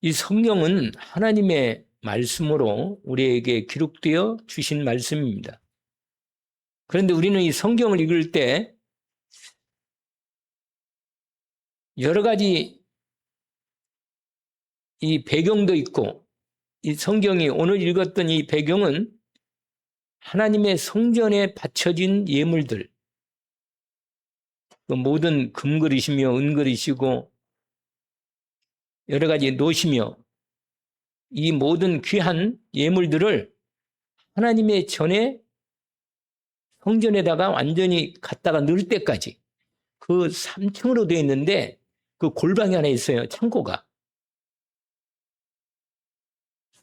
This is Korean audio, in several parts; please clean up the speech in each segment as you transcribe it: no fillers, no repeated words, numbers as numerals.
이 성경은 하나님의 말씀으로 우리에게 기록되어 주신 말씀입니다. 그런데 우리는 이 성경을 읽을 때 여러 가지 이 배경도 있고, 이 성경이 오늘 읽었던 이 배경은 하나님의 성전에 바쳐진 예물들, 그 모든 금그릇이며 은그릇이고 여러 가지 노시며 이 모든 귀한 예물들을 하나님의 전에 성전에다가 완전히 갖다가 넣을 때까지 그 3층으로 되어 있는데 그 골방이 하나 있어요. 창고가.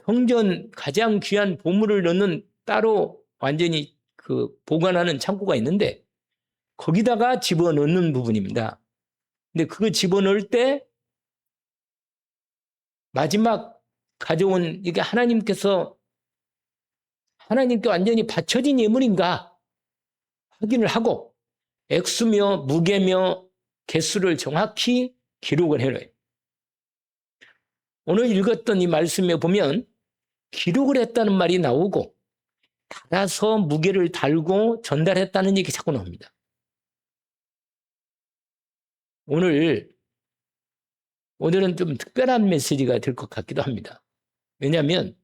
성전 가장 귀한 보물을 넣는 따로 완전히 그 보관하는 창고가 있는데 거기다가 집어넣는 부분입니다. 근데 그거 집어넣을 때 마지막 가져온 이게 하나님께 완전히 바쳐진 예물인가 확인을 하고 액수며 무게며 개수를 정확히 기록을 해놔요. 오늘 읽었던 이 말씀에 보면 기록을 했다는 말이 나오고 달아서 무게를 달고 전달했다는 얘기 자꾸 나옵니다. 오늘은 좀 특별한 메시지가 될 것 같기도 합니다. 왜냐하면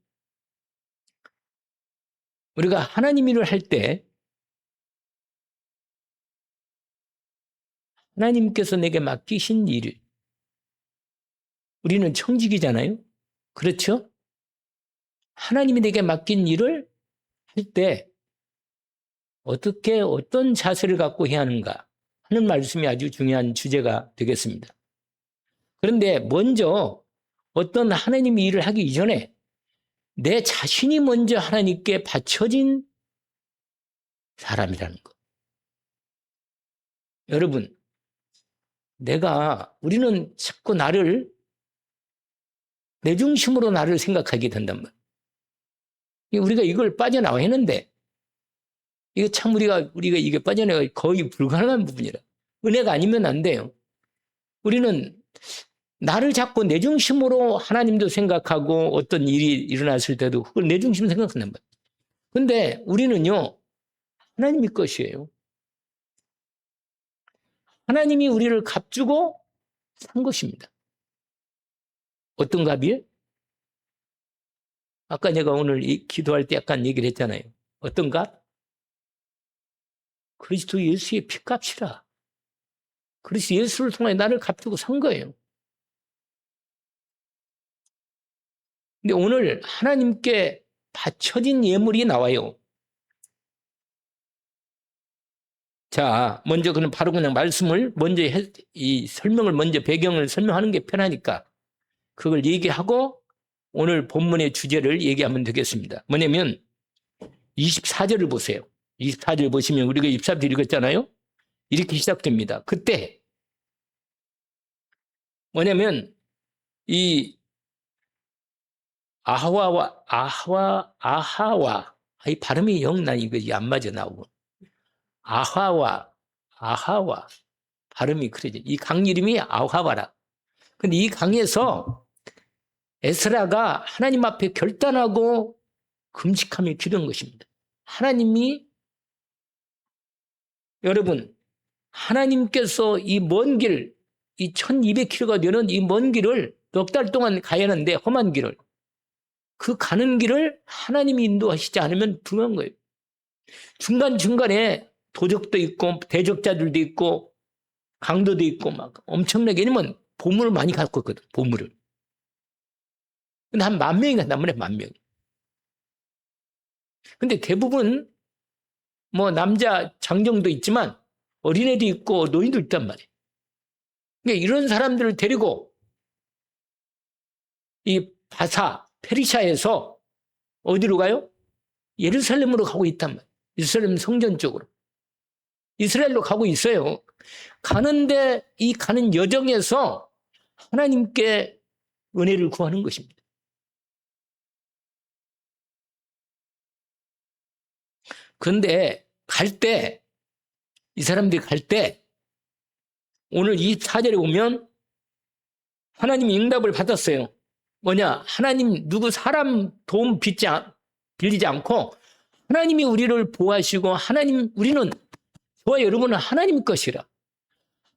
우리가 하나님 일을 할 때 하나님께서 내게 맡기신 일, 우리는 청직이잖아요. 그렇죠? 하나님이 내게 맡긴 일을 할 때 어떤 자세를 갖고 해야 하는가 하는 말씀이 아주 중요한 주제가 되겠습니다. 그런데 먼저 어떤 하나님의 일을 하기 이전에 내 자신이 먼저 하나님께 바쳐진 사람이라는 것. 여러분, 우리는 자꾸 내 중심으로 나를 생각하게 된단 말이에요. 우리가 이걸 빠져나와야 하는데, 이게 참 우리가 이게 빠져나가기 거의 불가능한 부분이라. 은혜가 아니면 안 돼요. 우리는 나를 자꾸 내 중심으로 하나님도 생각하고 어떤 일이 일어났을 때도 그걸 내 중심으로 생각한단 말이에요. 근데 우리는요, 하나님의 것이에요. 하나님이 우리를 값주고 산 것입니다. 어떤 값이에요? 아까 내가 오늘 기도할 때 약간 얘기를 했잖아요. 어떤 값? 그리스도 예수의 피값이라. 그리스도 예수를 통해 나를 값주고 산 거예요. 근데 오늘 하나님께 바쳐진 예물이 나와요. 자, 먼저 그럼 바로 그냥 말씀을 먼저 이 설명을 먼저 배경을 설명하는 게 편하니까 그걸 얘기하고 오늘 본문의 주제를 얘기하면 되겠습니다. 뭐냐면 24절을 보세요. 24절 보시면 우리가 24절 읽었잖아요. 이렇게 시작됩니다. 그때 뭐냐면 이 아하와 이 발음이 영 난 이거 안 맞아 나오고 아하와 발음이 그러죠. 이 강 이름이 아하와라. 근데 이 강에서 에스라가 하나님 앞에 결단하고 금식하며 기도한 것입니다. 여러분, 하나님께서 이 먼 길, 이 1200km가 되는 이 먼 길을 넉 달 동안 가야 하는데 험한 길을 그 가는 길을 하나님이 인도하시지 않으면 불가능한 거예요. 중간중간에 도적도 있고 대적자들도 있고 강도도 있고 막 엄청나게 왜냐면 보물을 많이 갖고 있거든. 보물을. 근데 한 10,000명이 간단 말이에요. 10,000명. 근데 대부분 뭐 남자 장정도 있지만 어린애도 있고 노인도 있단 말이에요. 그러니까 이런 사람들을 데리고 이 페르시아에서 어디로 가요? 예루살렘으로 가고 있단 말이에요. 예루살렘 성전 쪽으로. 이스라엘로 가고 있어요. 가는데 이 가는 여정에서 하나님께 은혜를 구하는 것입니다. 그런데 이 사람들이 갈 때 오늘 이 4절에 보면 하나님이 응답을 받았어요. 하나님 누구 사람 도움 빌리지 않고 하나님이 우리를 보호하시고 우리는 저와 여러분은 하나님 것이라.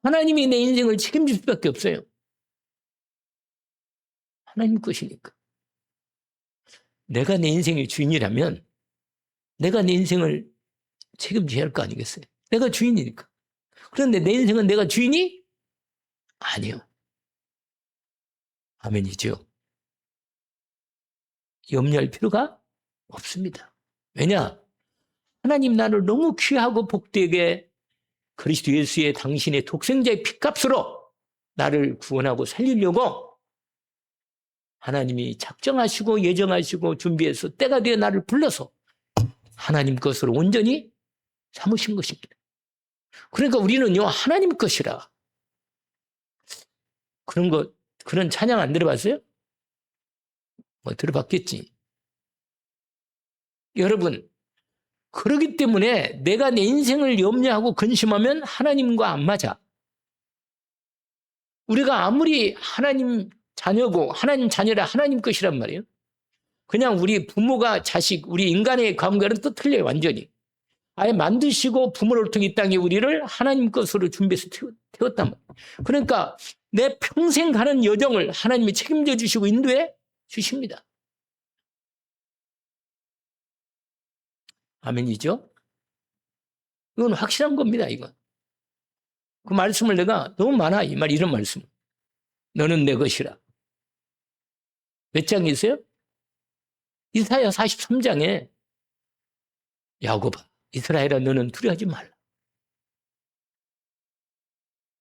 하나님이 내 인생을 책임질 수밖에 없어요. 하나님 것이니까. 내가 내 인생의 주인이라면 내가 내 인생을 책임져야 할 거 아니겠어요? 내가 주인이니까. 그런데 내 인생은 내가 주인이 아니요. 아멘이죠. 염려할 필요가 없습니다. 왜냐? 하나님 나를 너무 귀하고 복되게 그리스도 예수의 당신의 독생자의 피값으로 나를 구원하고 살리려고 하나님이 작정하시고 예정하시고 준비해서 때가 되어 나를 불러서 하나님 것으로 온전히 삼으신 것입니다. 그러니까 우리는요, 하나님 것이라. 그런 찬양 안 들어봤어요? 들어봤겠지. 여러분, 그러기 때문에 내가 내 인생을 염려하고 근심하면 하나님과 안 맞아. 우리가 아무리 하나님 자녀고 하나님 자녀라 하나님 것이란 말이에요. 그냥 우리 부모가 자식, 우리 인간의 관계는 또 틀려요, 완전히. 아예 만드시고 부모를 통해 이 땅에 우리를 하나님 것으로 준비해서 태웠단 말이에요. 그러니까 내 평생 가는 여정을 하나님이 책임져 주시고 인도해 주십니다. 아멘이죠? 이건 확실한 겁니다, 이건. 그 말씀을 내가 너무 많아, 이런 말씀. 너는 내 것이라. 몇 장이 있어요? 이사야 43장에 야곱아, 이스라엘아, 너는 두려워하지 말라.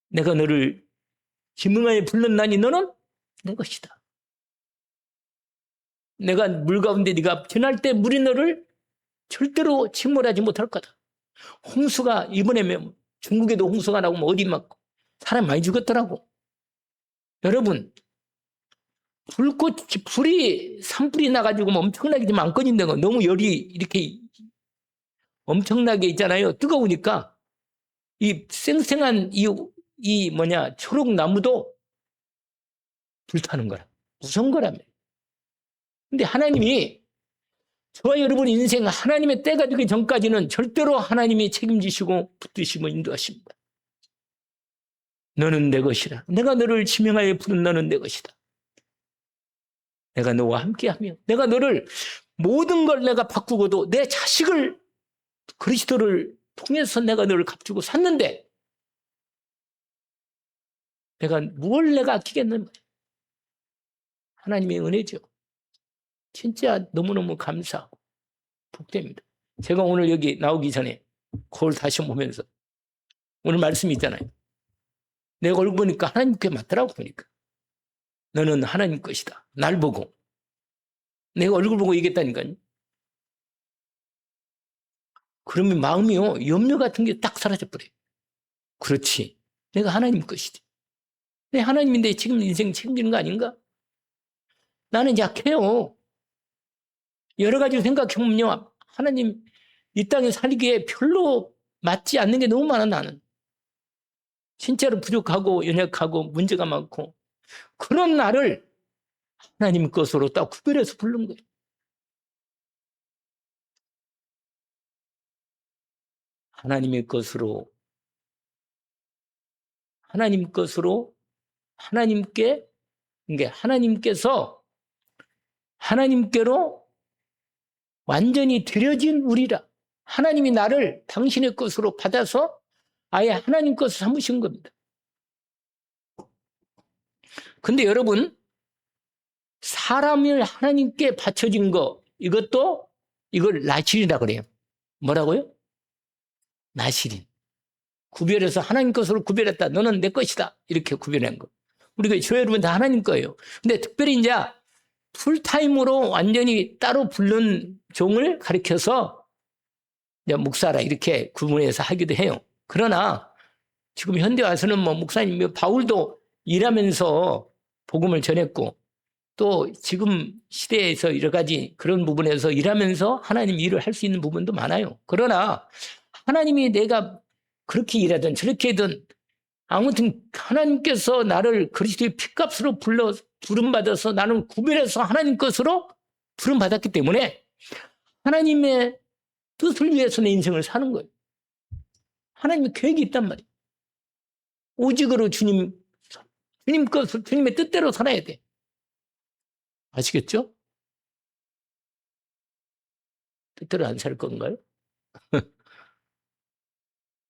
내가 너를 지명하여 불렀나니 너는 내 것이다. 내가 물 가운데 네가 지날 때 물이 너를 절대로 침몰하지 못할 거다. 홍수가 이번에 중국에도 홍수가 나고 어디 막 사람 많이 죽었더라고. 여러분, 불이 산불이 나가지고 엄청나게 지금 안 꺼진다는 거 너무 열이 이렇게 엄청나게 있잖아요. 뜨거우니까 이 쌩쌩한 초록 나무도 불타는 거라. 무서운 거라며. 근데 하나님이 저와 여러분 인생 하나님의 때가 되기 전까지는 절대로 하나님이 책임지시고 붙드시고 인도하십니다. 너는 내 것이라. 내가 너를 지명하여 부른 너는 내 것이다. 내가 너와 함께하며 내가 너를 모든 걸 내가 바꾸고도 내 자식을 그리스도를 통해서 내가 너를 값주고 샀는데 내가 아끼겠는 거예요. 하나님의 은혜죠. 진짜 너무너무 감사하고 복됩니다. 제가 오늘 여기 나오기 전에 거울 다시 보면서 오늘 말씀이 있잖아요. 내가 얼굴 보니까 하나님께 맞더라고 보니까. 너는 하나님 것이다. 날 보고. 내가 얼굴 보고 얘기했다니까요. 그러면 마음이요, 염려 같은 게 딱 사라져버려요. 그렇지. 내가 하나님 것이지. 내 하나님인데 지금 인생 책임지는 거 아닌가? 나는 약해요. 여러 가지 생각해보면요, 하나님 이 땅에 살기에 별로 맞지 않는 게 너무 많아, 나는. 진짜로 부족하고 연약하고 문제가 많고 그런 나를 하나님 것으로 딱 구별해서 부른 거예요. 하나님의 것으로 하나님께 하나님께서 하나님께로 완전히 드려진 우리라. 하나님이 나를 당신의 것으로 받아서 아예 하나님 것을 삼으신 겁니다. 근데 여러분, 사람을 하나님께 바쳐진 거, 이걸 나실이라 그래요. 뭐라고요? 나실인. 구별해서 하나님 것으로 구별했다. 너는 내 것이다. 이렇게 구별한 거. 우리가 저 여러분 다 하나님 거예요. 근데 특별히 이제 풀타임으로 완전히 따로 부른 종을 가리켜서 이제 목사라 이렇게 구분해서 하기도 해요. 그러나 지금 현대 와서는 목사님, 바울도 일하면서 복음을 전했고 또 지금 시대에서 여러 가지 그런 부분에서 일하면서 하나님 일을 할 수 있는 부분도 많아요. 그러나 하나님이 내가 그렇게 일하든 저렇게 하든 아무튼 하나님께서 나를 그리스도의 피값으로 부름받아서 나는 구별해서 하나님 것으로 부름받았기 때문에 하나님의 뜻을 위해서 내 인생을 사는 거예요. 하나님의 계획이 있단 말이에요. 오직으로 주님 것을 주님의 뜻대로 살아야 돼. 아시겠죠? 뜻대로 안 살 건가요?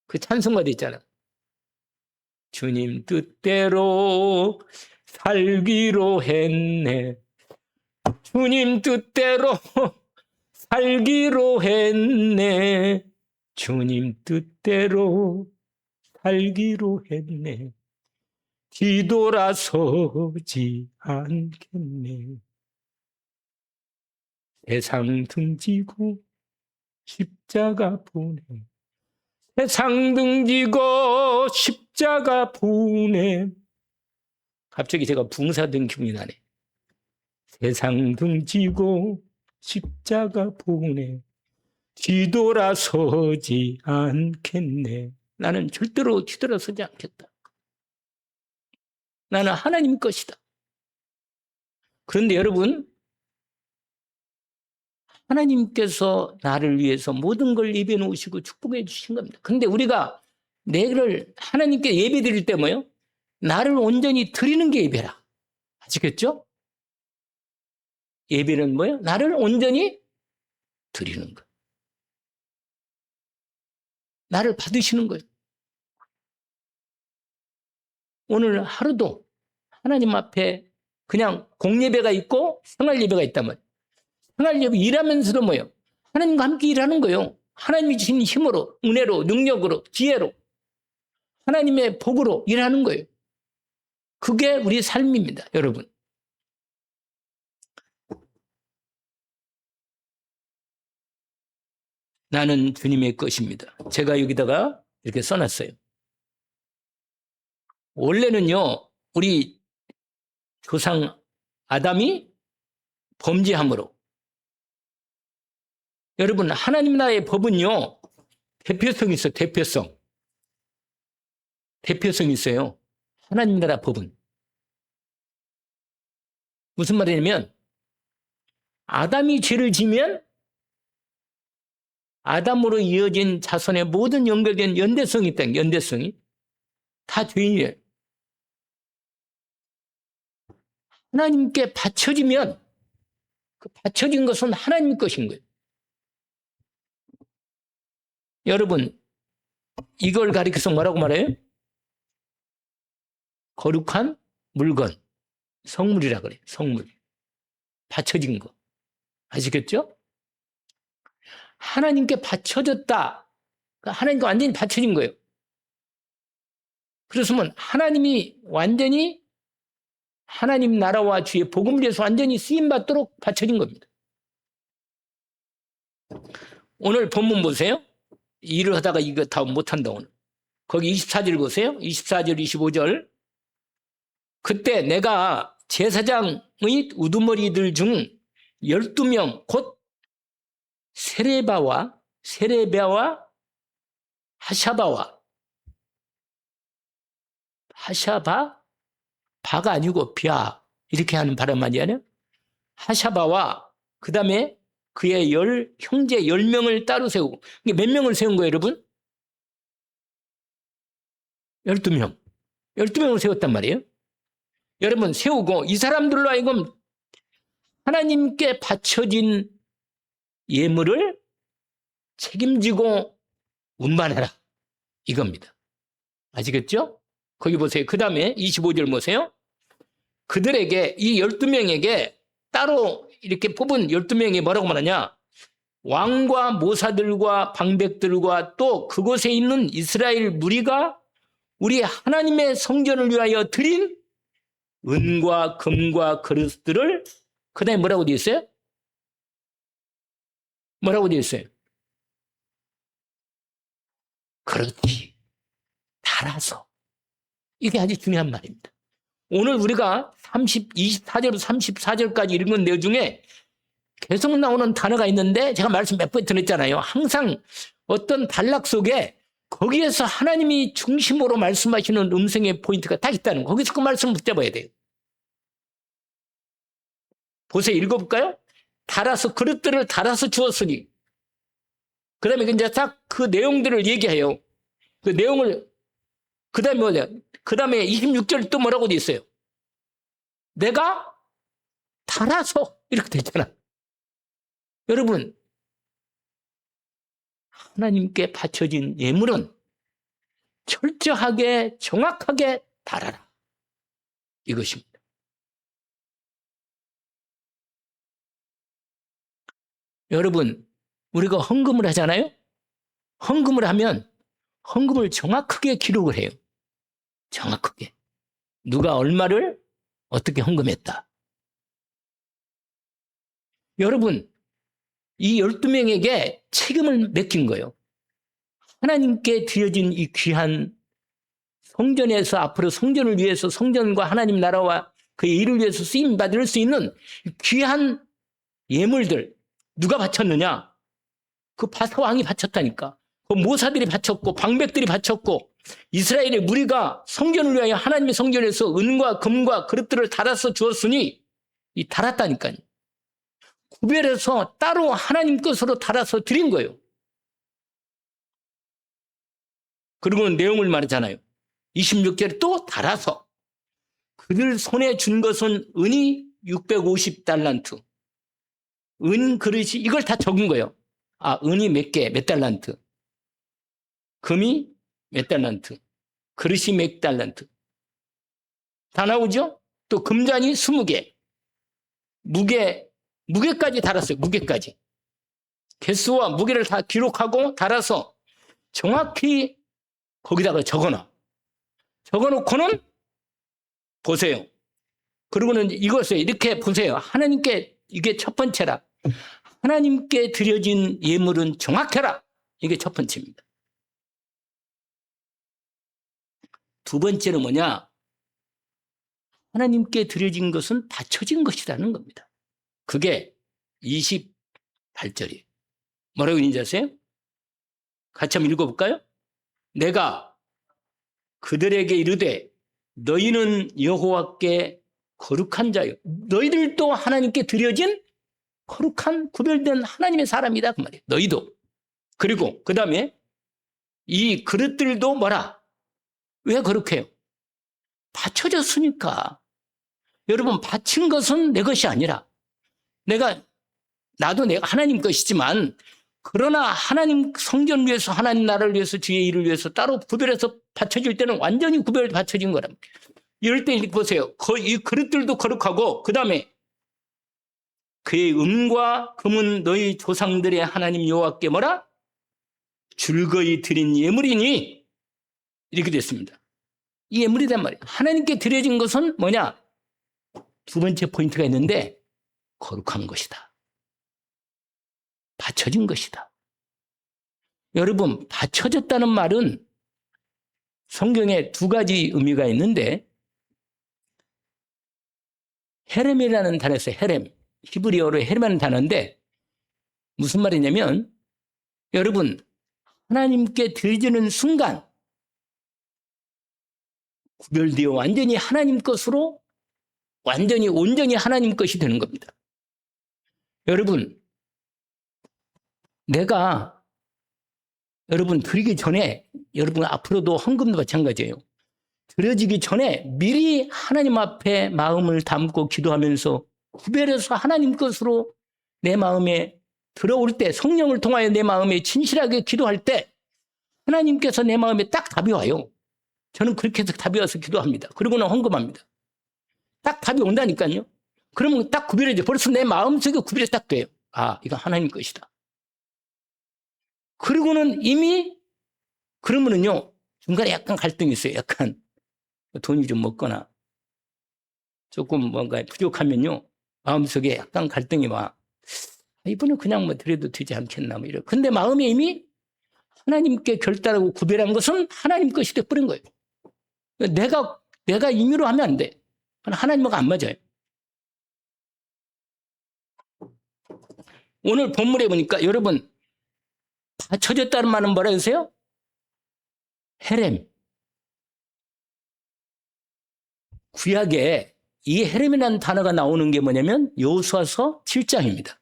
그 찬송가도 있잖아. 주님 뜻대로 살기로 했네. 주님 뜻대로 살기로 했네. 주님 뜻대로 살기로 했네. 뒤돌아서지 않겠네. 세상 등지고 십자가 보내. 세상 등지고 십자가 보내. 갑자기 제가 붕사 든 기분이 나네. 세상 등지고 십자가 보내. 뒤돌아서지 않겠네. 나는 절대로 뒤돌아서지 않겠다. 나는 하나님 것이다. 그런데 여러분, 하나님께서 나를 위해서 모든 걸 예배해 놓으시고 축복해 주신 겁니다. 그런데 우리가 내를 하나님께 예배 드릴 때 뭐요? 나를 온전히 드리는 게 예배라. 아시겠죠? 예배는 뭐예요? 나를 온전히 드리는 거. 나를 받으시는 거예요. 오늘 하루도 하나님 앞에 그냥 공예배가 있고 생활예배가 있단 말이에요. 생활예배 일하면서도 뭐예요? 하나님과 함께 일하는 거예요. 하나님이 주신 힘으로, 은혜로, 능력으로, 지혜로, 하나님의 복으로 일하는 거예요. 그게 우리 삶입니다, 여러분. 나는 주님의 것입니다. 제가 여기다가 이렇게 써놨어요. 원래는요, 우리 조상 아담이 범죄함으로. 여러분, 하나님 나라의 법은요, 대표성이 있어요, 대표성. 대표성이 있어요. 하나님 나라 법은. 무슨 말이냐면, 아담이 죄를 지면 아담으로 이어진 자손의 모든 연결된 연대성이 있다. 연대성이. 다 죄인이에요. 하나님께 바쳐지면 그 바쳐진 것은 하나님 것인 거예요. 여러분, 이걸 가리켜서 뭐라고 말해요? 거룩한 물건. 성물이라 그래요. 성물. 바쳐진 거. 아시겠죠? 하나님께 바쳐졌다. 하나님께 완전히 바쳐진 거예요. 그렇으면 하나님이 완전히 하나님 나라와 주의 복음을 위해서 완전히 쓰임받도록 바쳐진 겁니다. 오늘 본문 보세요. 일을 하다가 이거 다 못한다 오늘. 거기 24절 보세요. 24절 25절. 그때 내가 제사장의 우두머리들 중 12명 곧 세레바와 하샤바와 바가 아니고 비아 이렇게 하는 발음 아니에요? 하샤바와 그 다음에 그의 형제 10명을 따로 세우고 이게 몇 명을 세운 거예요 여러분? 12명 12명을 세웠단 말이에요. 여러분 세우고 이 사람들로 하여금 하나님께 바쳐진 예물을 책임지고 운반해라 이겁니다. 아시겠죠? 거기 보세요. 그 다음에 25절 보세요. 그들에게 이 12명에게 따로 이렇게 뽑은 12명이 뭐라고 말하냐? 왕과 모사들과 방백들과 또 그곳에 있는 이스라엘 무리가 우리 하나님의 성전을 위하여 드린 은과 금과 그릇들을 그 다음에 뭐라고 되어 있어요? 뭐라고 되어 있어요? 그렇지. 달아서. 이게 아주 중요한 말입니다. 오늘 우리가 24절부터 34절까지 읽은 내용 중에 계속 나오는 단어가 있는데 제가 말씀 몇 번 드렸잖아요. 항상 어떤 단락 속에 거기에서 하나님이 중심으로 말씀하시는 음성의 포인트가 딱 있다는 거. 거기서 그 말씀을 붙잡아야 돼요. 보세요. 읽어볼까요? 달아서 그릇들을 달아서 주었으니. 그 다음에 이제 딱 그 내용들을 얘기해요. 그 내용을 그 다음에 뭐냐? 그 다음에 26절 또 뭐라고 돼 있어요? 내가 달아서 이렇게 되잖아. 여러분, 하나님께 바쳐진 예물은 철저하게 정확하게 달아라. 이것입니다. 여러분, 우리가 헌금을 하잖아요. 헌금을 하면 헌금을 정확하게 기록을 해요. 정확하게. 누가 얼마를 어떻게 헌금했다. 여러분, 이 12명에게 책임을 맡긴 거예요. 하나님께 드려진 이 귀한 성전에서 앞으로 성전을 위해서 성전과 하나님 나라와 그의 일을 위해서 쓰임 받을 수 있는 귀한 예물들 누가 바쳤느냐? 그 바사왕이 바쳤다니까. 그 모사들이 바쳤고 방백들이 바쳤고 이스라엘의 무리가 성전을 위하여 하나님의 성전에서 은과 금과 그릇들을 달아서 주었으니 이 달았다니까요. 구별해서 따로 하나님 것으로 달아서 드린 거예요. 그리고 내용을 말하잖아요. 26절에 또 달아서 그들 손에 준 것은 은이 650달란트. 은 그릇이 이걸 다 적은 거예요. 아, 은이 몇 개, 몇 달란트. 금이 몇 달란트. 그릇이 몇 달란트. 다 나오죠? 또 금잔이 20개. 무게까지 달았어요. 무게까지. 개수와 무게를 다 기록하고 달아서 정확히 거기다가 적어놔. 적어놓고는 보세요. 그리고는 이것을 이렇게 보세요. 하나님께 이게 첫 번째라. 하나님께 드려진 예물은 정확해라. 이게 첫 번째입니다. 두 번째는 뭐냐? 하나님께 드려진 것은 바쳐진 것이라는 겁니다. 그게 28절이에요. 뭐라고 있는지 아세요? 같이 한번 읽어볼까요? 내가 그들에게 이르되 너희는 여호와께 거룩한 자요. 너희들도 하나님께 드려진 거룩한 구별된 하나님의 사람이다. 그 말이에요. 너희도. 그리고 그 다음에 이 그릇들도 뭐라? 왜 거룩해요? 바쳐졌으니까. 여러분 바친 것은 내 것이 아니라 나도 내가 하나님 것이지만 그러나 하나님 성전 위해서 하나님 나라를 위해서 주의 일을 위해서 따로 구별해서 바쳐질 때는 완전히 구별 바쳐진 거랍니다. 이럴 때 보세요. 이 그릇들도 거룩하고 그 다음에 그의 은과 금은 너희 조상들의 하나님 여호와께 뭐라? 즐거이 드린 예물이니 이렇게 됐습니다. 이 예물이란 말이에요. 하나님께 드려진 것은 뭐냐? 두 번째 포인트가 있는데 거룩한 것이다. 바쳐진 것이다. 여러분 바쳐졌다는 말은 성경에 두 가지 의미가 있는데 헤렘이라는 단어에서 헤렘, 히브리어로 헤렘이라는 단어인데 무슨 말이냐면 여러분 하나님께 드려지는 순간 구별되어 완전히 하나님 것으로 완전히 온전히 하나님 것이 되는 겁니다. 여러분 내가 여러분 드리기 전에 여러분 앞으로도 헌금도 마찬가지예요. 드려지기 전에 미리 하나님 앞에 마음을 담고 기도하면서 구별해서 하나님 것으로 내 마음에 들어올 때 성령을 통하여 내 마음에 진실하게 기도할 때 하나님께서 내 마음에 딱 답이 와요. 저는 그렇게 해서 답이 와서 기도합니다. 그리고는 헌금합니다. 딱 답이 온다니까요. 그러면 딱 구별해져. 벌써 내 마음속에 구별이 딱 돼요. 아, 이거 하나님 것이다. 그리고는 이미 그러면은요 중간에 약간 갈등이 있어요. 약간 돈이 좀 먹거나 조금 뭔가 부족하면요 마음속에 약간 갈등이 와. 이번에 그냥 뭐 드려도 되지 않겠나 뭐 이런. 근데 마음에 이미 하나님께 결단하고 구별한 것은 하나님 것이 돼버린 거예요. 내가 임의로 하면 안 돼. 하나님하고 안 맞아요. 오늘 본문에 보니까 여러분 바쳐졌다는 말은 뭐라 하세요? 헤렘. 구약에 이 헤렘이라는 단어가 나오는 게 뭐냐면 여호수아서 7장입니다.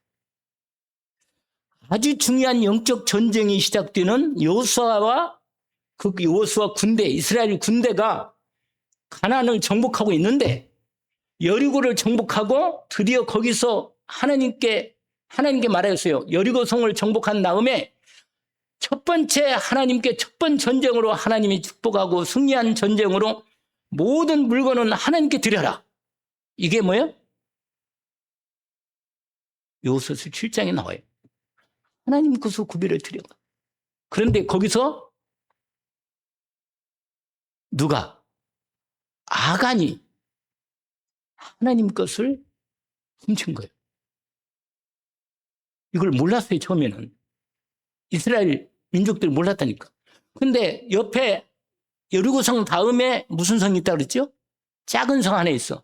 아주 중요한 영적 전쟁이 시작되는 여호수아와 그 여호수아 군대, 이스라엘 군대가 가나안을 정복하고 있는데 여리고를 정복하고 드디어 거기서 하나님께 말했어요. 여리고 성을 정복한 다음에 첫 번째 하나님께 첫 번 전쟁으로 하나님이 축복하고 승리한 전쟁으로 모든 물건은 하나님께 드려라. 이게 뭐예요? 여호수아서 7장에 나와요. 하나님 것으로 구별을 드려. 그런데 거기서 누가? 아간이 하나님 것을 훔친 거예요. 이걸 몰랐어요, 처음에는. 이스라엘 민족들이 몰랐다니까. 근데 옆에 여리고성 다음에 무슨 성이 있다고 그랬죠? 작은 성 하나 있어.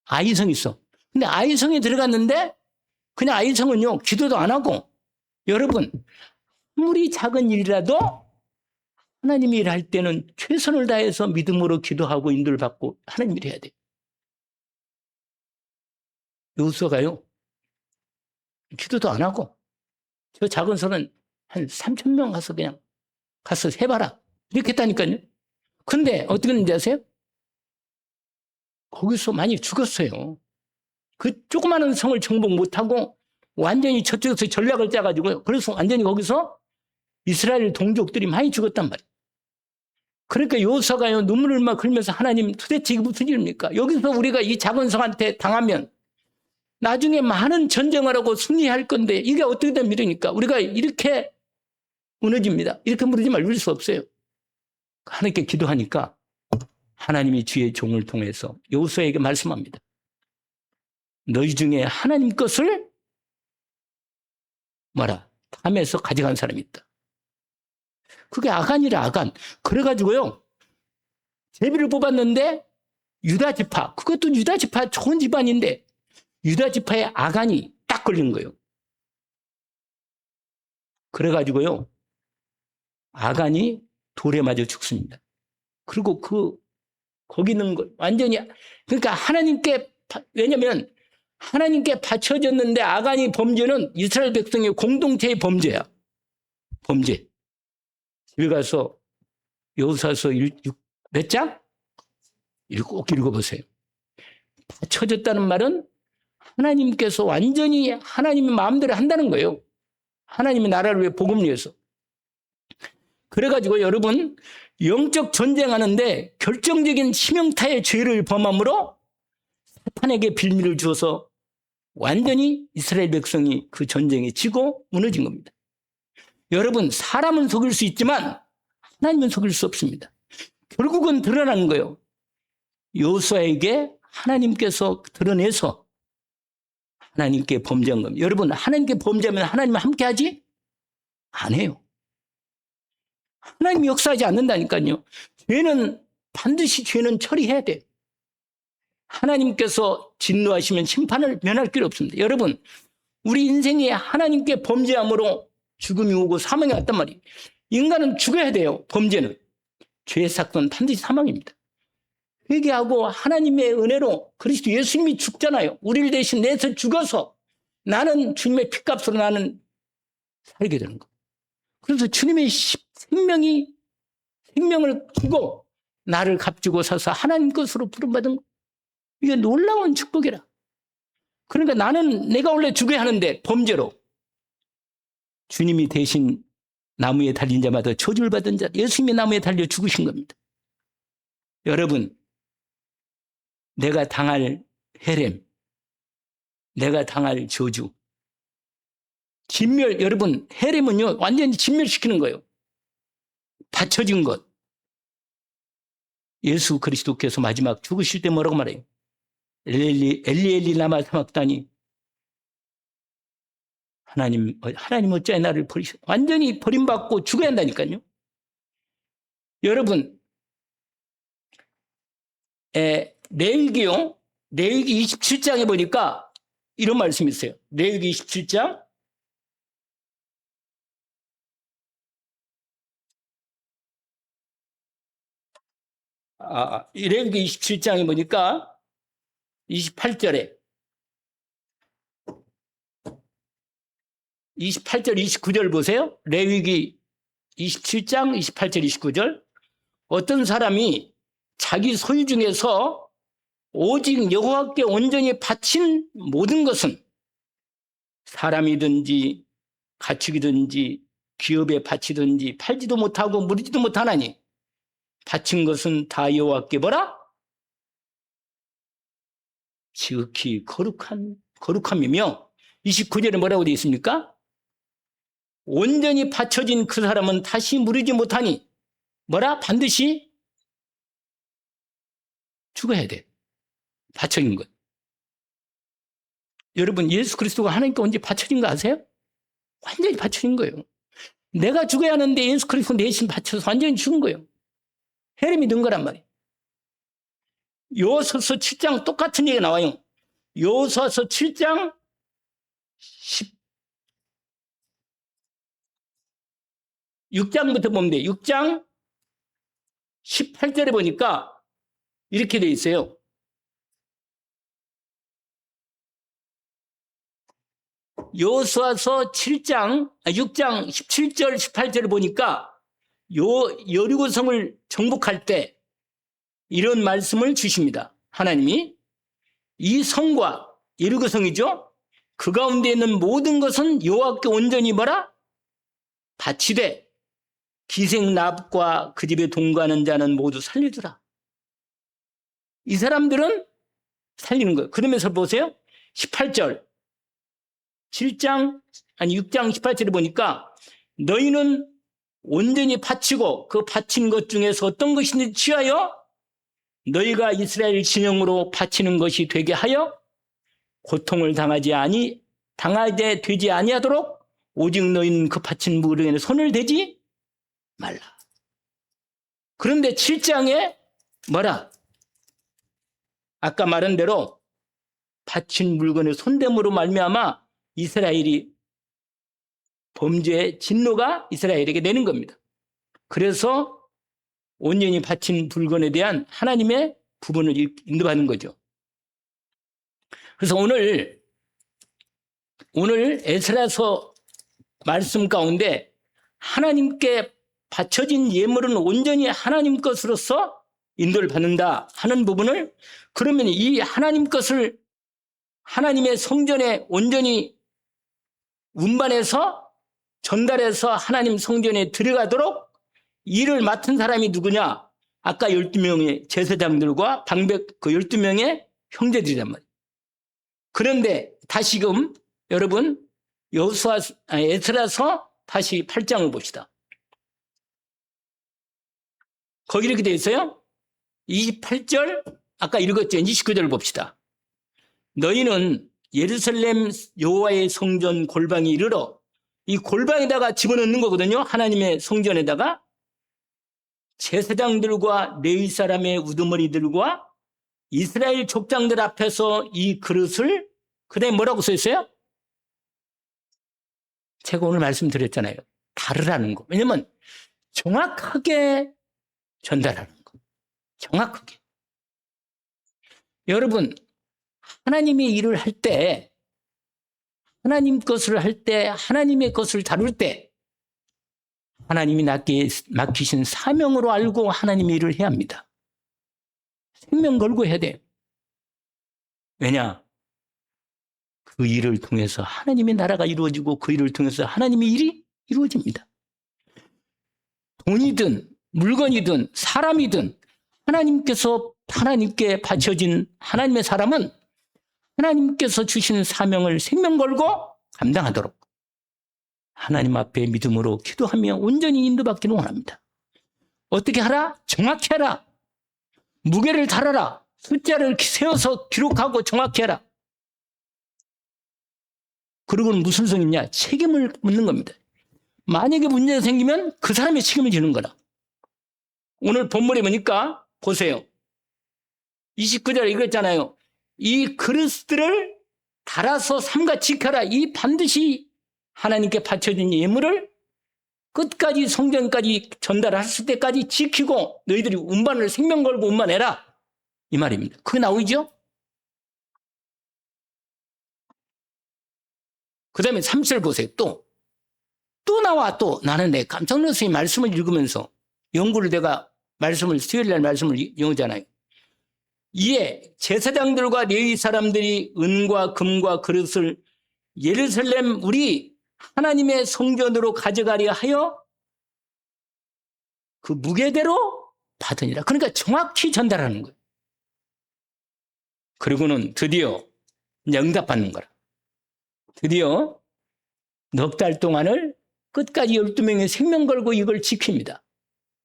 아이성이 있어. 근데 아이성에 들어갔는데 그냥 아이성은요, 기도도 안 하고, 여러분, 아무리 작은 일이라도 하나님이 일할 때는 최선을 다해서 믿음으로 기도하고 인도를 받고 하나님 일 해야 돼. 여호수아가요, 기도도 안 하고, 저 작은 성은 한 3,000명 가서 그냥 가서 해봐라. 이렇게 했다니까요. 근데 어떻게 했는지 아세요? 거기서 많이 죽었어요. 그 조그마한 성을 정복 못하고 완전히 저쪽에서 전략을 짜가지고 그래서 완전히 거기서 이스라엘 동족들이 많이 죽었단 말이에요. 그러니까 여호수아가요 눈물을 막 흘리면서 하나님 도대체 이게 무슨 일입니까? 여기서 우리가 이 작은 성한테 당하면 나중에 많은 전쟁을 하고 승리할 건데 이게 어떻게 된 일이니까 우리가 이렇게 무너집니다. 이렇게 무너지면 알릴 수 없어요. 하나님께 기도하니까 하나님이 주의 종을 통해서 여호수아에게 말씀합니다. 너희 중에 하나님 것을 탐해서 가져간 사람이 있다. 그게 아간이라 아간. 그래가지고요 제비를 뽑았는데 유다 지파, 그것도 유다 지파 좋은 집안인데 유다 지파의 아간이 딱 걸린 거예요. 그래가지고요 아간이 돌에 맞아 죽습니다. 그리고 거기 있는 걸 완전히 그러니까 하나님께 왜냐면 하나님께 바쳐졌는데 아간이 범죄는 이스라엘 백성의 공동체의 범죄야. 범죄. 집에 가서 여호수아서 몇 장? 꼭 읽어보세요. 바쳐졌다는 말은 하나님께서 완전히 하나님의 마음대로 한다는 거예요. 하나님의 나라를 위해 복음을 위해서. 그래가지고 여러분 영적 전쟁하는데 결정적인 치명타의 죄를 범함으로 사탄에게 빌미를 주어서 완전히 이스라엘 백성이 그 전쟁에 지고 무너진 겁니다. 여러분 사람은 속일 수 있지만 하나님은 속일 수 없습니다. 결국은 드러나는 거예요. 여호수아에게 하나님께서 드러내서 하나님께 범죄한 겁니다. 여러분 하나님께 범죄하면 하나님은 함께하지? 안 해요. 하나님이 역사하지 않는다니까요. 반드시 죄는 처리해야 돼. 하나님께서 진노하시면 심판을 면할 필요 없습니다. 여러분 우리 인생에 하나님께 범죄함으로 죽음이 오고 사망이 왔단 말이에요. 인간은 죽어야 돼요. 범죄는. 죄의 삭은 반드시 사망입니다. 회개하고 하나님의 은혜로 그리스도 예수님이 죽잖아요. 우리를 대신 내서 죽어서 나는 주님의 피값으로 나는 살게 되는 거예요. 그래서 주님의 생명을 주고 나를 값주고 사서 하나님 것으로 부름받은 거. 이게 놀라운 축복이라. 그러니까 내가 원래 죽어야 하는데 범죄로 주님이 대신 나무에 달린 자마다 저주를 받은 자 예수님이 나무에 달려 죽으신 겁니다. 여러분 내가 당할 헤렘, 내가 당할 저주, 진멸. 여러분 헤렘은요 완전히 진멸시키는 거예요. 받쳐진 것. 예수 그리스도께서 마지막 죽으실 때 뭐라고 말해요? 엘리 라마 사막다니 하나님 어찌하여 나를 버리셨 완전히 버림받고 죽어야 한다니까요. 여러분 레위기요. 레위기 27장에 보니까 이런 말씀이 있어요. 레위기 27장 레위기 27장에 보니까 28절에 28절 29절 보세요. 레위기 27장 28절 29절. 어떤 사람이 자기 소유 중에서 오직 여호와께 온전히 바친 모든 것은 사람이든지 가축이든지 기업에 바치든지 팔지도 못하고 무리지도 못하나니 바친 것은 다 여호와께 뭐라? 지극히 거룩함이며 29절에 뭐라고 되어 있습니까? 온전히 바쳐진 그 사람은 다시 무리지 못하니 뭐라? 반드시 죽어야 돼. 바쳐진 것. 여러분, 예수 그리스도가 하나님께 언제 바쳐진 거 아세요? 완전히 바쳐진 거예요. 내가 죽어야 하는데 예수 그리스도 내신 바쳐서 완전히 죽은 거예요. 헤름이 든 거란 말이에요. 여호수아서 7장 똑같은 얘기가 나와요. 여호수아서 7장 6장부터 보면 돼요. 6장 18절에 보니까 이렇게 돼 있어요. 여호수아서 6장 17절 18절을 보니까 여리고성을 정복할 때 이런 말씀을 주십니다. 하나님이 이 성과 여리고성이죠. 그 가운데 있는 모든 것은 여호와께 온전히 뭐라? 바치되 기생납과 그 집에 동거하는 자는 모두 살리더라. 이 사람들은 살리는 거예요. 그러면서 보세요. 18절 6장 18절에 보니까 너희는 온전히 바치고 그 바친 것 중에서 어떤 것인지 취하여 너희가 이스라엘 진영으로 바치는 것이 되게 하여 고통을 당하지 되지 아니하도록 오직 너희는 그 바친 물건에 손을 대지 말라. 그런데 7장에 뭐라? 아까 말한 대로 바친 물건의 손됨으로 말미암아 이스라엘이 범죄의 진노가 이스라엘에게 내는 겁니다. 그래서 온전히 바친 물건에 대한 하나님의 부분을 인도받는 거죠. 그래서 오늘 에스라서 말씀 가운데 하나님께 바쳐진 예물은 온전히 하나님 것으로서 인도를 받는다 하는 부분을, 그러면 이 하나님 것을 하나님의 성전에 온전히 운반해서 전달해서 하나님 성전에 들어가도록 일을 맡은 사람이 누구냐? 아까 12명의 제사장들과 방백 그 12명의 형제들이란 말이에요. 그런데 다시금 여러분 에스라서 다시 8장을 봅시다. 거기 이렇게 되어 있어요. 28절 아까 읽었죠. 29절을 봅시다. 너희는 예루살렘 여호와의 성전 골방에 이르러, 이 골방에다가 집어넣는 거거든요. 하나님의 성전에다가 제사장들과 레위 사람의 우두머리들과 이스라엘 족장들 앞에서 이 그릇을, 그다음에 뭐라고 써 있어요? 제가 오늘 말씀드렸잖아요. 다르라는 거. 왜냐면 정확하게 전달하는 거. 정확하게. 여러분, 하나님의 일을 할 때, 하나님 것을 할 때, 하나님의 것을 다룰 때 하나님이 나에게 맡기신 사명으로 알고 하나님의 일을 해야 합니다. 생명 걸고 해야 돼요. 왜냐? 그 일을 통해서 하나님의 나라가 이루어지고 그 일을 통해서 하나님의 일이 이루어집니다. 돈이든 물건이든 사람이든 하나님께 바쳐진 하나님의 사람은 하나님께서 주신 사명을 생명 걸고 감당하도록 하나님 앞에 믿음으로 기도하며 온전히 인도받기를 원합니다. 어떻게 하라? 정확히 하라. 무게를 달아라. 숫자를 세워서 기록하고 정확히 하라. 그리고는 무슨 성이냐? 책임을 묻는 겁니다. 만약에 문제가 생기면 그 사람의 책임을 지는 거라. 오늘 본문에 보니까 보세요. 29절에 읽었잖아요. 이 그릇들을 달아서 삼가 지켜라. 이 반드시 하나님께 바쳐진 예물을 끝까지 성전까지 전달했을 때까지 지키고 너희들이 운반을 생명 걸고 운반해라. 이 말입니다. 그게 나오죠? 그 다음에 3절 보세요. 또 나와 또 나는 내 깜짝 놀라서 이 말씀을 읽으면서 연구를 내가 수요일 날 말씀을 영어잖아요. 이에 제사장들과 레위 사람들이 은과 금과 그릇을 예루살렘 우리 하나님의 성전으로 가져가려 하여 그 무게대로 받으니라. 그러니까 정확히 전달하는 거예요. 그리고는 드디어 이제 응답받는 거라. 드디어 넉 달 동안을 끝까지 12명의 생명 걸고 이걸 지킵니다.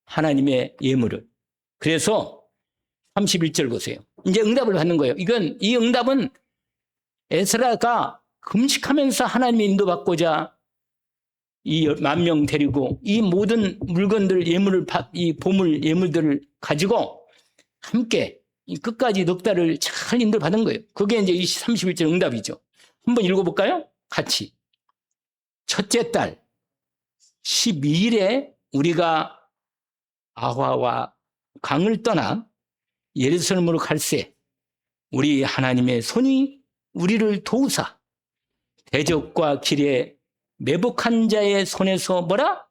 하나님의 예물을. 그래서 31절 보세요. 이제 응답을 받는 거예요. 이 응답은 에스라가 금식하면서 하나님의 인도받고자 이 10,000명 데리고 이 모든 물건들, 이 보물 예물들을 가지고 함께 끝까지 넉 달을 잘 인도받은 거예요. 그게 이제 31절 응답이죠. 한번 읽어볼까요? 같이. 첫째 달 12일에 우리가 아화와 강을 떠나 예루살렘으로 갈새 우리 하나님의 손이 우리를 도우사 대적과 길에 매복한 자의 손에서 뭐라?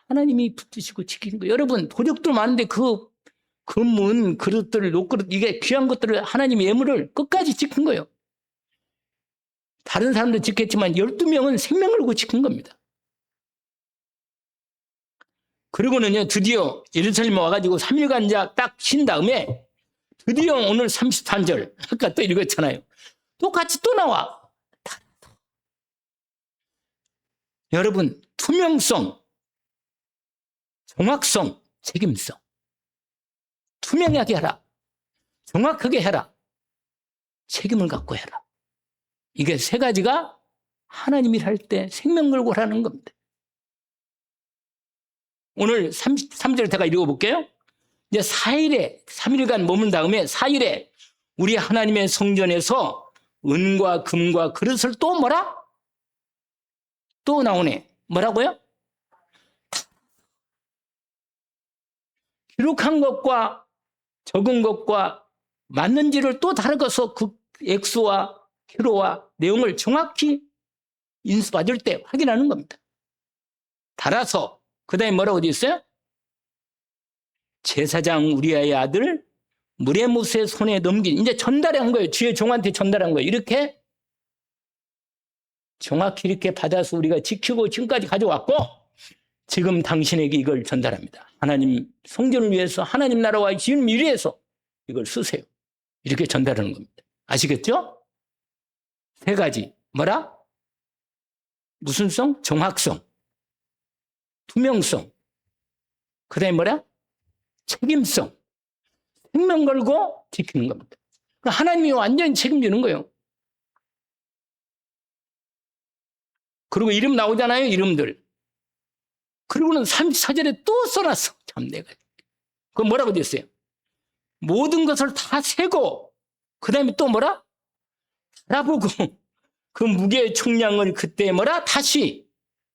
하나님이 붙드시고 지키는 거예요. 여러분 도적들 많은데 그 문, 그릇들, 녹그릇 이게 귀한 것들을 하나님의 예물을 끝까지 지킨 거예요. 다른 사람도 지켰지만 12명은 생명을 걸고 지킨 겁니다. 그리고는요 드디어 예루살렘에 와가지고 3일간 딱 쉰 다음에 드디어 오늘 33절 아까 또 읽었잖아요. 똑같이 또 나와. 여러분 투명성, 정확성, 책임성. 투명하게 해라. 정확하게 해라. 책임을 갖고 해라. 이게 세 가지가 하나님이 할 때 생명 걸고 하라는 겁니다. 오늘 33절 제가 읽어볼게요. 이제 3일간 머문 다음에 4일에 우리 하나님의 성전에서 은과 금과 그릇을 또 뭐라? 또 나오네. 뭐라고요? 기록한 것과 적은 것과 맞는지를 또 다르고서 그 액수와 키로와 내용을 정확히 인수받을 때 확인하는 겁니다. 달아서 그 다음에 뭐라고 되어 있어요? 제사장 우리아의 아들 무레못의 손에 넘긴 이제 전달한 거예요. 주의 종한테 전달한 거예요. 이렇게 정확히 이렇게 받아서 우리가 지키고 지금까지 가져왔고 지금 당신에게 이걸 전달합니다. 하나님 성전을 위해서 하나님 나라와 지은 위해서 이걸 쓰세요. 이렇게 전달하는 겁니다. 아시겠죠? 세 가지. 뭐라? 무슨 성? 정확성. 투명성. 그 다음에 뭐라? 책임성. 생명 걸고 지키는 겁니다. 하나님이 완전히 책임지는 거예요. 그리고 이름 나오잖아요. 이름들. 그리고는 34절에 또 써놨어. 참 내가. 그건 뭐라고 됐어요? 모든 것을 다 세고 그 다음에 또 뭐라? 알아보고 그 무게의 총량을 그때 뭐라? 다시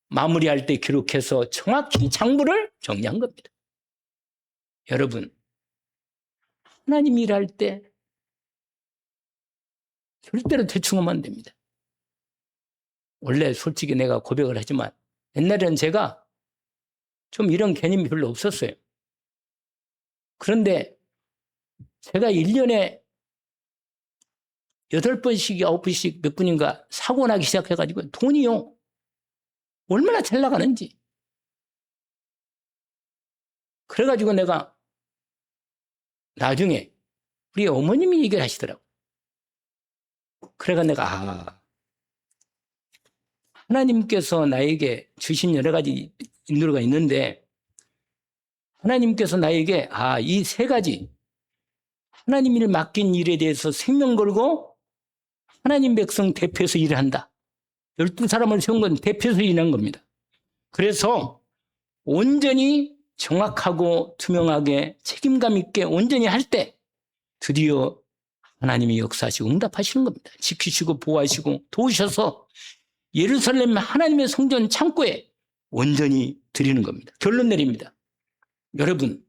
마무리할 때 기록해서 정확히 장부를 정리한 겁니다. 여러분 하나님이 일할 때 절대로 대충 하면 안 됩니다. 원래 솔직히 내가 고백을 하지만 옛날에는 제가 좀 이런 개념이 별로 없었어요. 그런데 제가 1년에 8번씩, 9번씩 몇 분인가 사고 나기 시작해가지고 돈이요. 얼마나 잘 나가는지. 그래가지고 내가 나중에 우리 어머님이 얘기를 하시더라고. 그래가 내가 하나님께서 나에게 주신 여러 가지 인도가 있는데 하나님께서 나에게 이 세 가지 하나님이 맡긴 일에 대해서 생명 걸고 하나님 백성 대표해서 일을 한다. 12사람을 세운 건 대표해서 일한 겁니다. 그래서 온전히 정확하고 투명하게 책임감 있게 온전히 할 때 드디어 하나님이 역사하시고 응답하시는 겁니다. 지키시고 보호하시고 도우셔서 예루살렘 하나님의 성전 창고에 온전히 드리는 겁니다. 결론 내립니다. 여러분,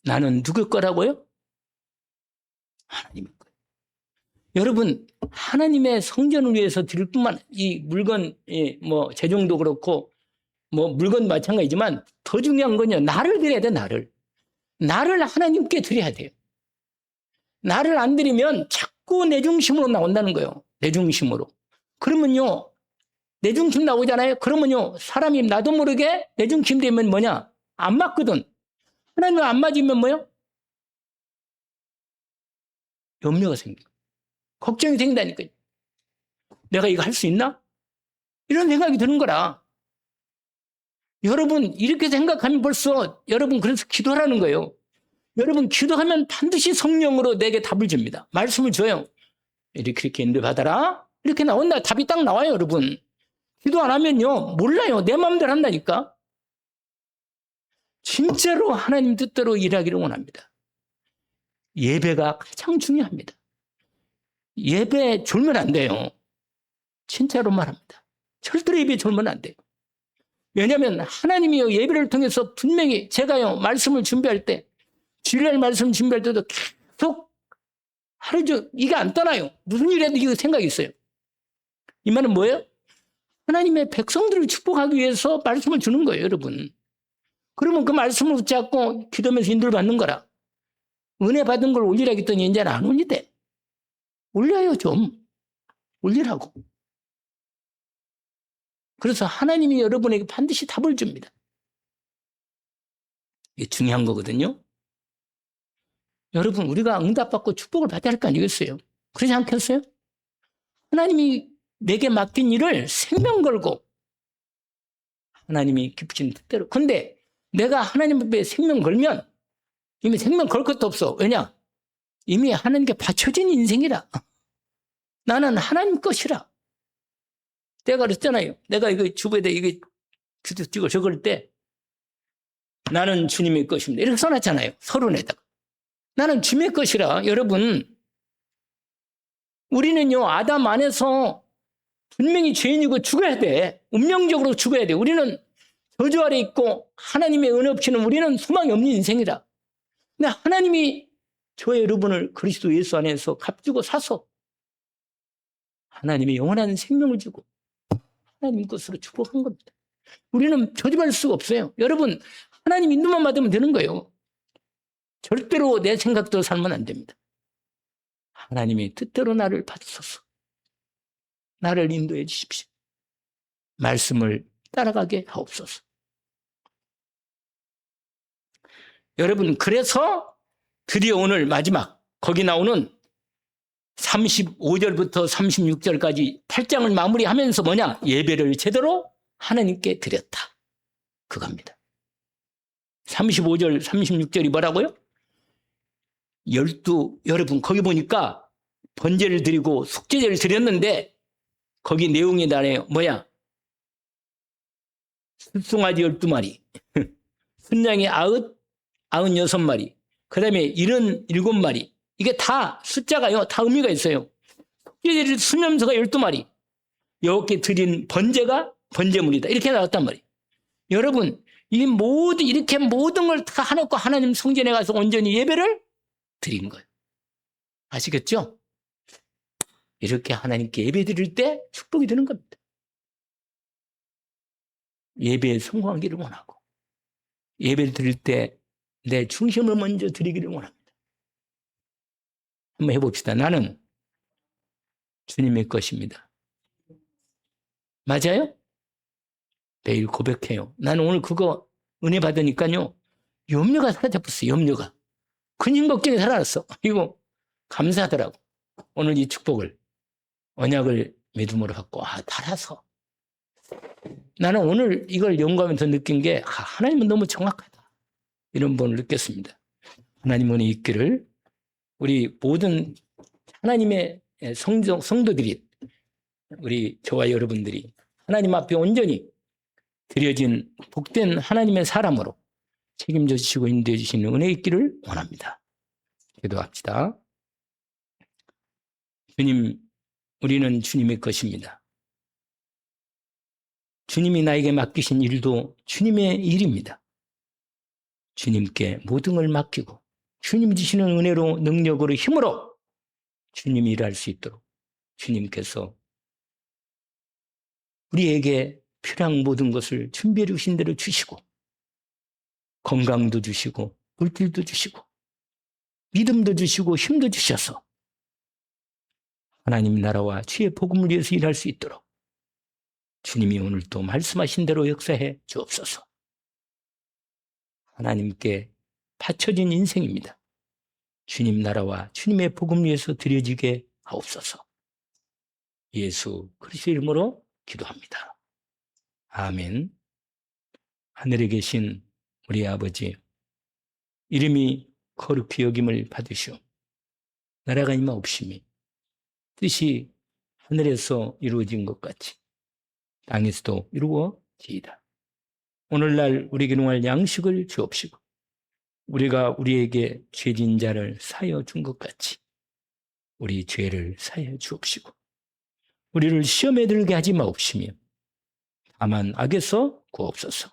나는 누구 거라고요? 하나님의 거예요. 여러분, 하나님의 성전을 위해서 드릴 뿐만 이 물건, 뭐 재정도 그렇고 뭐 물건 마찬가지지만 더 중요한 건요. 나를 드려야 돼, 나를. 나를 하나님께 드려야 돼요. 나를 안 드리면 자꾸 내 중심으로 나온다는 거예요. 내 중심으로. 그러면요. 내 중심 나오잖아요. 그러면요. 사람이 나도 모르게 내 중심 되면 뭐냐? 안 맞거든. 하나님과 안 맞으면 뭐요? 염려가 생겨. 걱정이 생긴다니까요. 내가 이거 할 수 있나? 이런 생각이 드는 거라. 여러분 이렇게 생각하면 벌써 여러분 그래서 기도하라는 거예요. 여러분 기도하면 반드시 성령으로 내게 답을 줍니다. 말씀을 줘요. 이렇게 인도 받아라. 이렇게 나온다. 답이 딱 나와요. 여러분. 기도 안 하면요. 몰라요. 내 마음대로 한다니까. 진짜로 하나님 뜻대로 일하기를 원합니다. 예배가 가장 중요합니다. 예배 졸면 안 돼요. 진짜로 말합니다. 절대로 예배 졸면 안 돼요. 왜냐하면 하나님이 예배를 통해서 분명히 제가요 말씀을 준비할 때 주일날 말씀 준비할 때도 계속 하루 종일 이게 안 떠나요. 무슨 일에도 이거 생각이 있어요. 이 말은 뭐예요? 하나님의 백성들을 축복하기 위해서 말씀을 주는 거예요, 여러분. 그러면 그 말씀을 붙잡고 기도하면서 인도를 받는 거라. 은혜 받은 걸 올리라 했더니 이제는 안 올리대. 올려요, 좀. 올리라고. 그래서 하나님이 여러분에게 반드시 답을 줍니다. 이게 중요한 거거든요. 여러분, 우리가 응답받고 축복을 받아야 할 거 아니겠어요? 그러지 않겠어요? 하나님이 내게 맡긴 일을 생명 걸고 하나님이 기쁘신 뜻대로. 근데 내가 하나님 앞에 생명 걸면 이미 생명 걸 것도 없어. 왜냐? 이미 하나님께 바쳐진 인생이라. 나는 하나님 것이라. 내가 그랬잖아요. 내가 이거 주부에다 이거 찍어 적을 때 나는 주님의 것입니다. 이렇게 써놨잖아요. 서론에다가. 나는 주님의 것이라. 여러분, 우리는요, 아담 안에서 분명히 죄인이고 죽어야 돼. 운명적으로 죽어야 돼. 우리는 저주 아래 있고 하나님의 은혜 없이는 우리는 소망이 없는 인생이라. 근데 하나님이 저 여러분을 그리스도 예수 안에서 값주고 사서 하나님의 영원한 생명을 주고 하나님 것으로 축복한 겁니다. 우리는 저주받을 수가 없어요. 여러분, 하나님 인도만 받으면 되는 거예요. 절대로 내 생각대로 살면 안 됩니다. 하나님의 뜻대로 나를 받으소서. 나를 인도해 주십시오. 말씀을 따라가게 하옵소서. 여러분, 그래서 드디어 오늘 마지막 거기 나오는 35절부터 36절까지 8장을 마무리하면서 뭐냐? 예배를 제대로 하나님께 드렸다. 그겁니다. 35절, 36절이 뭐라고요? 여러분 거기 보니까 번제를 드리고 속죄제를 드렸는데 거기 내용이 나네요. 뭐야? 숫송아지 12마리, 순양이 96마리, 그 다음에 77마리. 이게 다 숫자가요, 다 의미가 있어요. 속죄제를 수념소가 12마리, 여호와께 드린 번제가 번제물이다. 이렇게 나왔단 말이에요. 여러분, 이렇게 모든 걸 다 해놓고 하나님 성전에 가서 온전히 예배를 드린 거예요. 아시겠죠? 이렇게 하나님께 예배 드릴 때 축복이 되는 겁니다. 예배에 성공하기를 원하고 예배를 드릴 때 내 중심을 먼저 드리기를 원합니다. 한번 해봅시다. 나는 주님의 것입니다. 맞아요? 매일 고백해요. 나는 오늘 그거 은혜 받으니까요. 염려가 사라져버렸어요. 염려가. 근심 걱정이 사라졌어. 이거 감사하더라고. 오늘 이 축복을 언약을 믿음으로 받고 달아서 나는 오늘 이걸 연구하면서 느낀 게 하나님은 너무 정확하다. 이런 분을 느꼈습니다. 하나님 은혜 있기를 우리 모든 하나님의 성도들이 우리 저와 여러분들이 하나님 앞에 온전히 드려진 복된 하나님의 사람으로 책임져 주시고 인도해 주시는 은혜 있기를 원합니다. 기도합시다. 주님, 우리는 주님의 것입니다. 주님이 나에게 맡기신 일도 주님의 일입니다. 주님께 모든 걸 맡기고 주님 주시는 은혜로, 능력으로, 힘으로 주님이 일할 수 있도록 주님께서 우리에게 필요한 모든 것을 준비해 주신 대로 주시고, 건강도 주시고 물질도 주시고 믿음도 주시고 힘도 주셔서 하나님 나라와 주의 복음을 위해서 일할 수 있도록 주님이 오늘도 말씀하신 대로 역사해 주옵소서. 하나님께 바쳐진 인생입니다. 주님 나라와 주님의 복음을 위해서 드려지게 하옵소서. 예수 그리스도의 이름으로 기도합니다. 아멘. 하늘에 계신 우리 아버지, 이름이 거룩히 여김을 받으시오. 나라가 임하옵시며 뜻이 하늘에서 이루어진 것 같이 땅에서도 이루어지이다. 오늘날 우리에게 용할 양식을 주옵시고 우리가 우리에게 죄진 자를 사하여 준 것 같이 우리 죄를 사하여 주옵시고 우리를 시험에 들게 하지 마옵시며 다만 악에서 구하옵소서.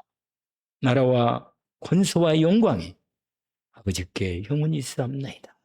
나라와 권세와 영광이 아버지께 영원히 있사옵나이다.